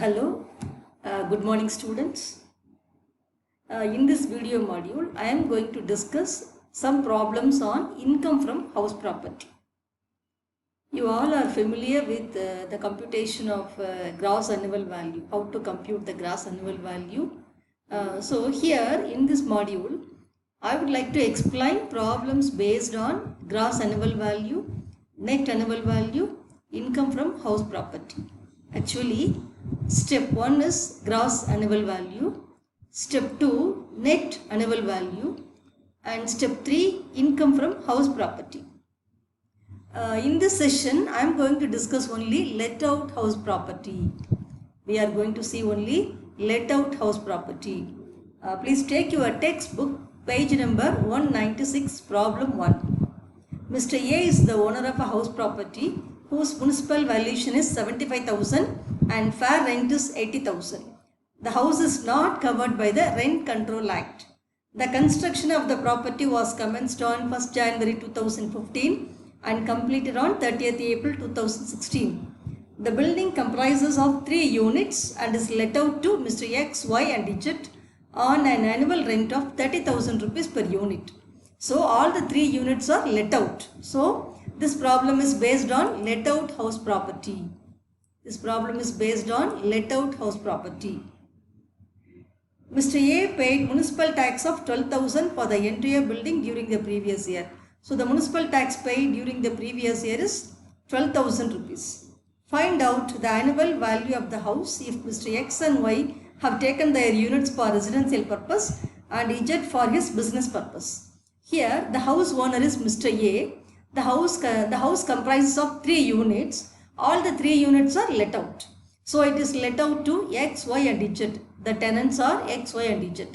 Hello, good morning students. In this video module, I am going to discuss some problems on income from house property. You all are familiar with the computation of gross annual value, how to compute the gross annual value. So here in this module, I would like to explain problems based on gross annual value, net annual value, income from house property. Actually, step 1 is gross annual value, step 2 net annual value, and step 3 income from house property. In this session, I am going to discuss only let out house property. We are going to see only let out house property. Please take your textbook, page number 196, problem 1. Mr. A is the owner of a house property whose municipal valuation is 75,000 and fair rent is 80,000. The house is not covered by the Rent Control Act. The construction of the property was commenced on 1st January 2015 and completed on 30th April 2016. The building comprises of 3 units and is let out to Mr. X, Y and Z on an annual rent of 30,000 rupees per unit. So all the 3 units are let out. So this problem is based on let out house property. This problem is based on let out house property. Mr. A paid municipal tax of 12,000 for the entire building during the previous year. So the municipal tax paid during the previous year is 12,000 rupees. Find out the annual value of the house if Mr. X and Y have taken their units for residential purpose and Z for his business purpose. Here the house owner is Mr. A. The house comprises of 3 units. All the 3 units are let out. So it is let out to X, Y and Z. The tenants are X, Y and Z.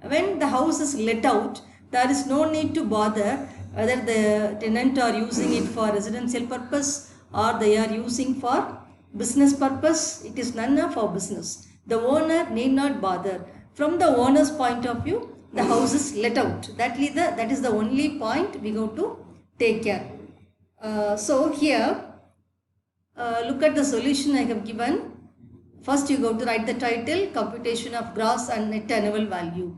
When the house is let out, there is no need to bother whether the tenant are using it for residential purpose or they are using for business purpose. It is none of our business. The owner need not bother. From the owner's point of view, the house is let out. That is the only point we go to take care. So here, look at the solution I have given. First you go to write the title, computation of gross and net annual value.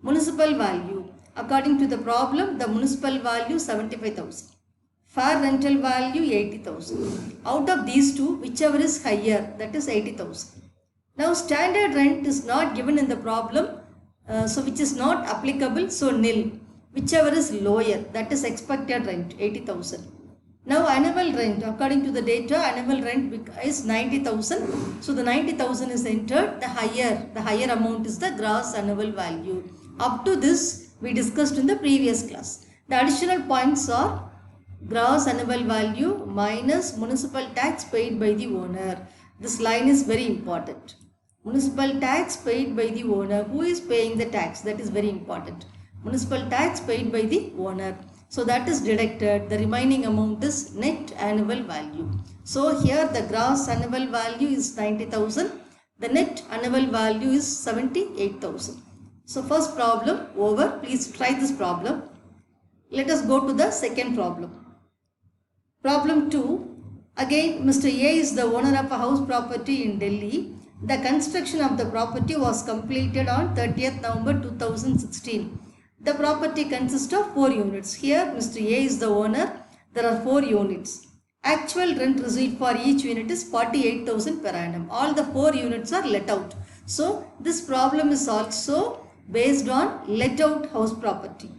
Municipal value. According to the problem, the municipal value 75,000. Fair rental value 80,000. Out of these two, whichever is higher, that is 80,000. Now standard rent is not given in the problem, so which is not applicable, so nil. Whichever is lower, that is expected rent 80,000. Now annual rent, according to the data, annual rent is 90,000. So the 90,000 is entered. The higher amount is the gross annual value. Up to this we discussed in the previous class. The additional points are gross annual value minus municipal tax paid by the owner. This line is very important. Municipal tax paid by the owner. Who is paying the tax? That is very important. Municipal tax paid by the owner. So that is deducted. The remaining amount is net annual value. So here the gross annual value is 90,000. The net annual value is 78,000. So first problem over. Please try this problem. Let us go to the second problem. Problem 2. Again, Mr. A is the owner of a house property in Delhi. The construction of the property was completed on 30th November 2016. The property consists of 4 units. Here Mr. A is the owner. There are 4 units. Actual rent received for each unit is 48,000 per annum. All the 4 units are let out. So this problem is also based on let out house property.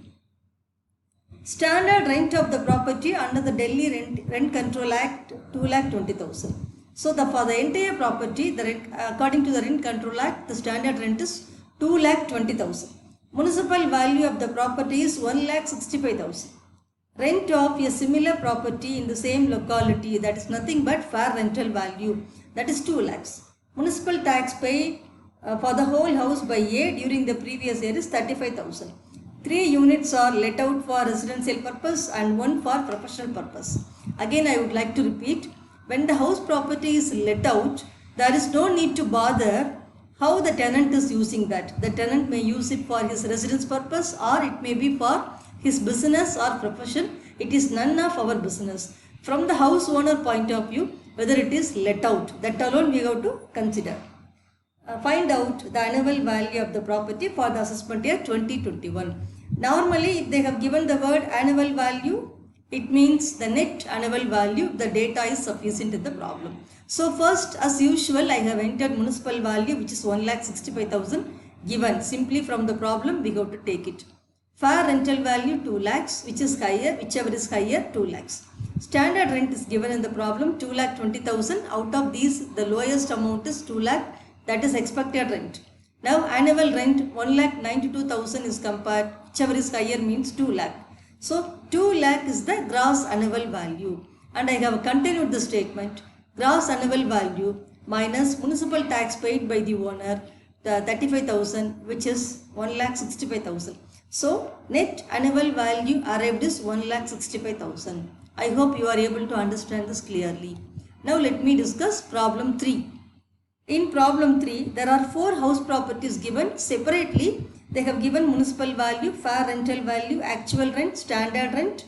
Standard rent of the property under the Delhi Rent Control Act 2,20,000. So for the entire property, according to the Rent Control Act, the standard rent is 2,20,000. Municipal value of the property is 1,65,000. Rent of a similar property in the same locality, that is nothing but fair rental value, that is 2 lakhs. Municipal tax paid for the whole house by A during the previous year is 35,000. 3 units are let out for residential purpose and 1 for professional purpose. Again I would like to repeat, when the house property is let out, there is no need to bother how the tenant is using that. The tenant may use it for his residence purpose or it may be for his business or profession. It is none of our business. From the house owner point of view, whether it is let out, that alone we have to consider. find out the annual value of the property for the assessment year 2021. Normally, if they have given the word annual value, it means the net annual value, the data is sufficient in the problem. So first, as usual, I have entered municipal value, which is 1,65,000 given. Simply from the problem, we have to take it. Fair rental value 2 lakhs, which is higher, whichever is higher, 2 lakhs. Standard rent is given in the problem, 2,20,000. Out of these, the lowest amount is 2 lakh, that is expected rent. Now annual rent 1,92,000 is compared, whichever is higher means 2 lakh. So 2 lakh is the gross annual value, and I have continued the statement. Gross annual value minus municipal tax paid by the owner, the 35,000, which is 1,65,000. So net annual value arrived is 1,65,000. I hope you are able to understand this clearly. Now let me discuss problem 3. In problem 3, there are 4 house properties given separately. They have given municipal value, fair rental value, actual rent, standard rent,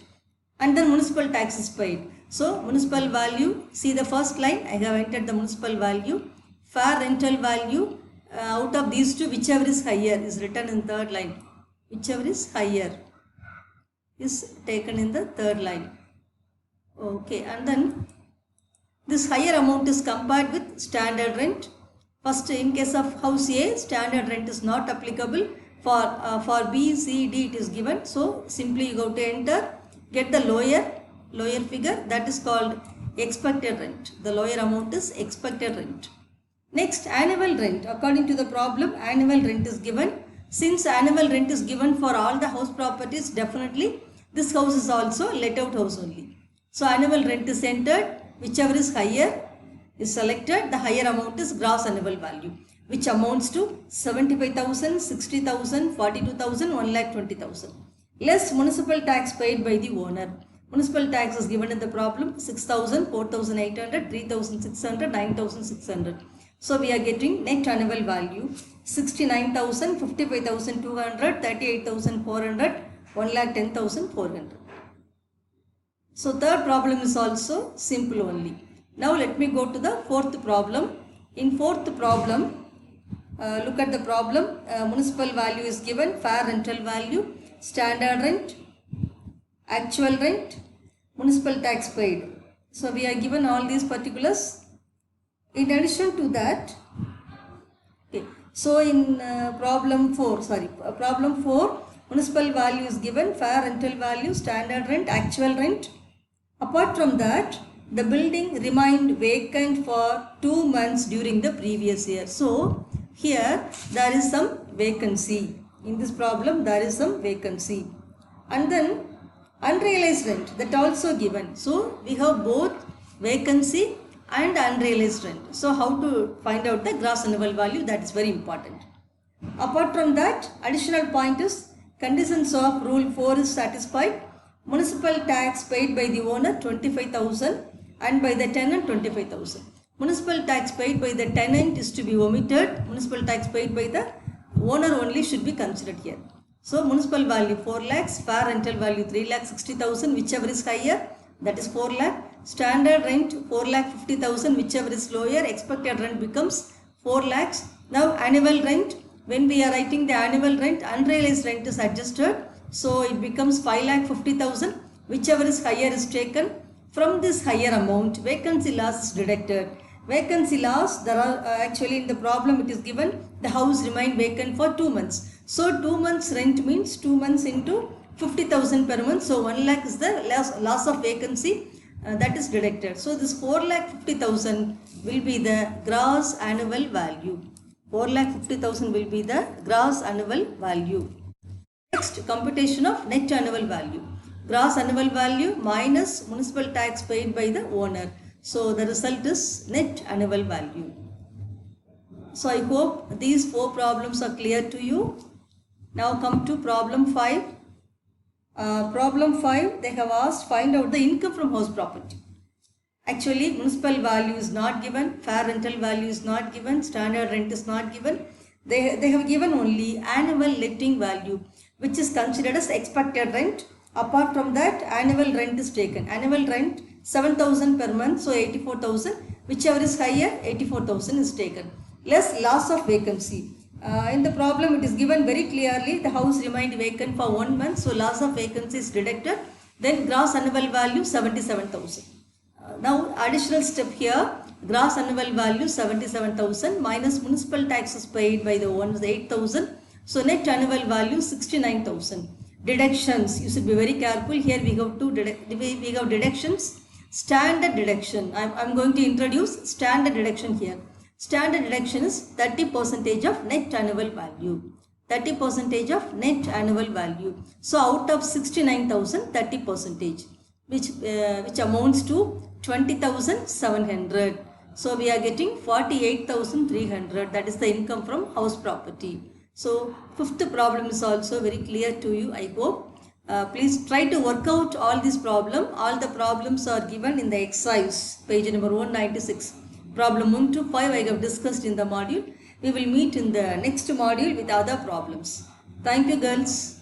and then municipal tax is paid. So municipal value, see the first line, I have entered the municipal value. Fair rental value, out of these two, whichever is higher is written in third line. Whichever is higher is taken in the third line. Okay, and then this higher amount is compared with standard rent. First, in case of house A, standard rent is not applicable. For B, C, D it is given. So simply you go to enter, get the lower figure, that is called expected rent. The lower amount is expected rent. Next, annual rent. According to the problem, annual rent is given. Since annual rent is given for all the house properties, definitely this house is also let out house only. So annual rent is entered, whichever is higher is selected, the higher amount is gross annual value, which amounts to 75,000, 60,000, 42,000, 1,20,000. Less municipal tax paid by the owner. Municipal tax is given in the problem, 6,000, 4,800, 3,600, 9,600. So we are getting net annual value, 69,000, 55,200, 38,400, 1,10,400. So third problem is also simple only. Now let me go to the fourth problem. In fourth problem, look at the problem. Municipal value is given, fair rental value, standard rent, actual rent, municipal tax paid. So we are given all these particulars. In addition to that, okay, so in problem 4, municipal value is given, fair rental value, standard rent, actual rent. Apart from that, the building remained vacant for 2 months during the previous year. So here there is some vacancy. In this problem there is some vacancy. And then unrealized rent, that also given. So we have both vacancy and unrealized rent. So how to find out the gross annual value, that is very important. Apart from that, additional point is conditions of rule 4 is satisfied. Municipal tax paid by the owner 25,000 and by the tenant 25,000. Municipal tax paid by the tenant is to be omitted. Municipal tax paid by the owner only should be considered here. So municipal value 4 lakhs, fair rental value 3,60,000, whichever is higher, that is 4 lakh. Standard rent 4,50,000, whichever is lower, expected rent becomes 4 lakhs. Now annual rent, when we are writing the annual rent, unrealized rent is adjusted. So it becomes 5,50,000, whichever is higher is taken. From this higher amount, vacancy loss is deducted. Vacancy loss, there are actually in the problem it is given, the house remained vacant for 2 months. So 2 months rent means 2 months into 50,000 per month. So 1 lakh is the loss of vacancy that is deducted. So this 4,50,000 will be the gross annual value. 4,50,000 will be the gross annual value. Next, computation of net annual value. Gross annual value minus municipal tax paid by the owner. So the result is net annual value. So I hope these 4 problems are clear to you. Now come to problem 5. Problem 5, they have asked find out the income from house property. Actually, municipal value is not given, fair rental value is not given, standard rent is not given. They have given only annual letting value, which is considered as expected rent. Apart from that, annual rent is taken. Annual rent 7,000 per month, so 84,000. Whichever is higher, 84,000 is taken. less loss of vacancy. In the problem it is given very clearly the house remained vacant for 1 month, so loss of vacancy is deducted, then gross annual value 77,000. Now additional step here, gross annual value 77,000 minus municipal taxes paid by the ones 8,000, so net annual value 69,000. Deductions, you should be very careful here. We have deductions. Standard deduction, I'm going to introduce standard deduction here. Standard deduction is 30% of net annual value. 30% of net annual value. So out of 69,000, 30%, which amounts to 20,700. So we are getting 48,300. That is the income from house property. So fifth problem is also very clear to you, I hope. Please try to work out all these problems. All the problems are given in the exercise, page number 196. Problem 1 to 5 I have discussed in the module. We will meet in the next module with other problems. Thank you, girls.